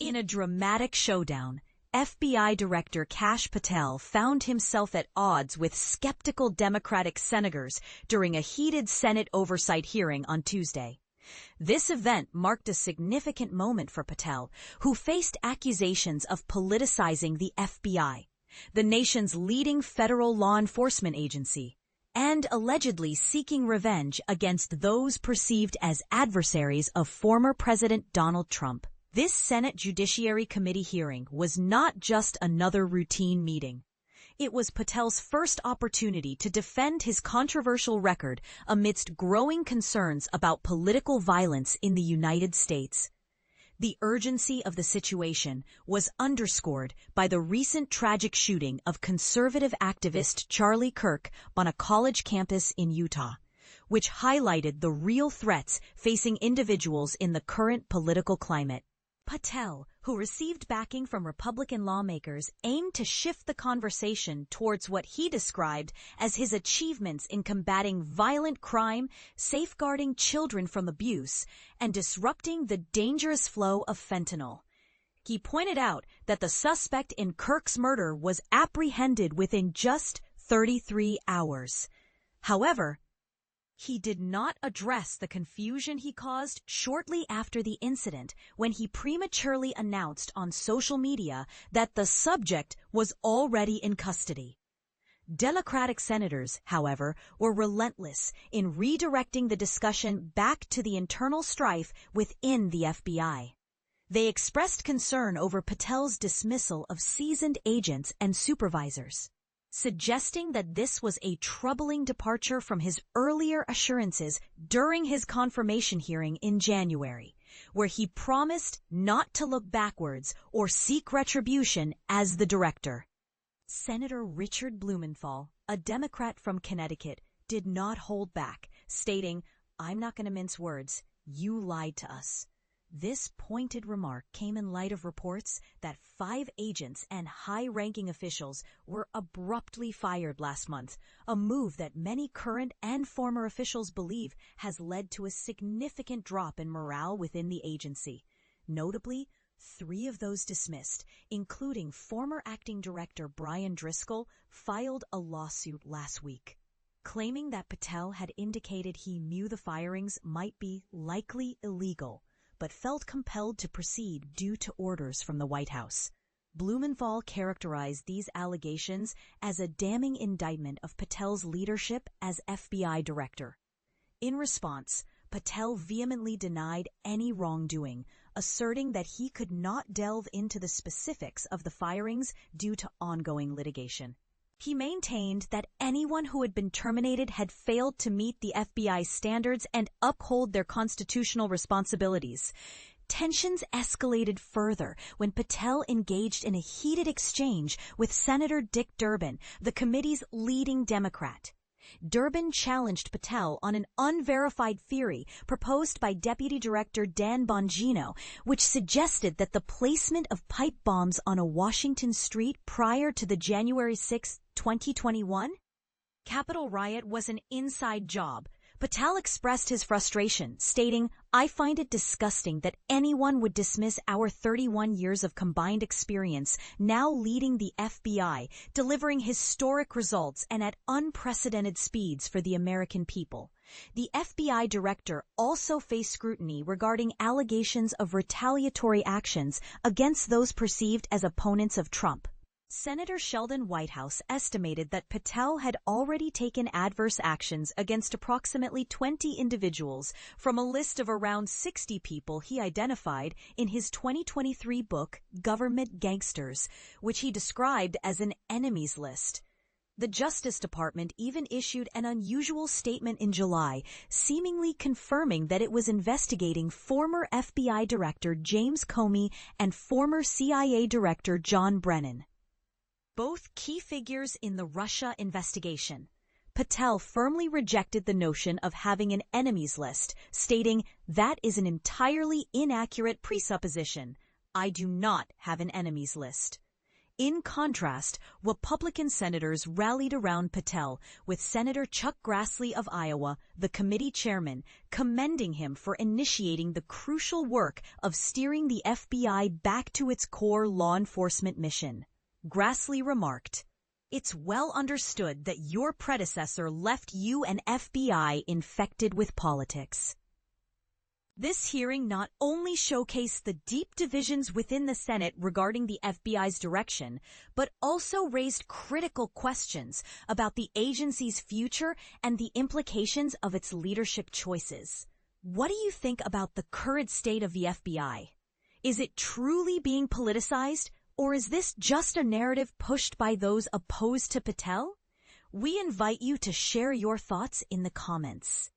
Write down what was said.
In a dramatic showdown, FBI Director Kash Patel found himself at odds with skeptical Democratic senators during a heated Senate oversight hearing on Tuesday. This event marked a significant moment for Patel, who faced accusations of politicizing the FBI, the nation's leading federal law enforcement agency, and allegedly seeking revenge against those perceived as adversaries of former President Donald Trump. This Senate Judiciary Committee hearing was not just another routine meeting. It was Patel's first opportunity to defend his controversial record amidst growing concerns about political violence in the United States. The urgency of the situation was underscored by the recent tragic shooting of conservative activist Charlie Kirk on a college campus in Utah, which highlighted the real threats facing individuals in the current political climate. Patel, who received backing from Republican lawmakers, aimed to shift the conversation towards what he described as his achievements in combating violent crime, safeguarding children from abuse, and disrupting the dangerous flow of fentanyl. He pointed out that the suspect in Kirk's murder was apprehended within just 33 hours. However, he did not address the confusion he caused shortly after the incident when he prematurely announced on social media that the subject was already in custody. Democratic senators, however, were relentless in redirecting the discussion back to the internal strife within the FBI. They expressed concern over Patel's dismissal of seasoned agents and supervisors, suggesting that this was a troubling departure from his earlier assurances during his confirmation hearing in January, where he promised not to look backwards or seek retribution as the director. Senator Richard Blumenthal, a Democrat from Connecticut, did not hold back, stating, "I'm not going to mince words. You lied to us." This pointed remark came in light of reports that 5 agents and high-ranking officials were abruptly fired last month, a move that many current and former officials believe has led to a significant drop in morale within the agency. Notably, 3 of those dismissed, including former acting director Brian Driscoll, filed a lawsuit last week, claiming that Patel had indicated he knew the firings might be likely illegal, but felt compelled to proceed due to orders from the White House. Blumenthal characterized these allegations as a damning indictment of Patel's leadership as FBI director. In response, Patel vehemently denied any wrongdoing, asserting that he could not delve into the specifics of the firings due to ongoing litigation. He maintained that anyone who had been terminated had failed to meet the FBI's standards and uphold their constitutional responsibilities. Tensions escalated further when Patel engaged in a heated exchange with Senator Dick Durbin, the committee's leading Democrat. Durbin challenged Patel on an unverified theory proposed by Deputy Director Dan Bongino, which suggested that the placement of pipe bombs on a Washington street prior to the January 6, 2021 Capitol riot was an inside job. Patel expressed his frustration, stating, "I find it disgusting that anyone would dismiss our 31 years of combined experience now leading the FBI, delivering historic results and at unprecedented speeds for the American people." The FBI director also faced scrutiny regarding allegations of retaliatory actions against those perceived as opponents of Trump. Senator Sheldon Whitehouse estimated that Patel had already taken adverse actions against approximately 20 individuals from a list of around 60 people he identified in his 2023 book, Government Gangsters, which he described as an enemies list. The Justice Department even issued an unusual statement in July, seemingly confirming that it was investigating former FBI Director James Comey and former CIA Director John Brennan, both key figures in the Russia investigation. Patel firmly rejected the notion of having an enemies list, stating, "That is an entirely inaccurate presupposition. I do not have an enemies list." In contrast, Republican senators rallied around Patel, with Senator Chuck Grassley of Iowa, the committee chairman, commending him for initiating the crucial work of steering the FBI back to its core law enforcement mission. Grassley remarked, "It's well understood that your predecessor left you an FBI infected with politics." This hearing not only showcased the deep divisions within the Senate regarding the FBI's direction, but also raised critical questions about the agency's future and the implications of its leadership choices. What do you think about the current state of the FBI? Is it truly being politicized, or is this just a narrative pushed by those opposed to Patel? We invite you to share your thoughts in the comments.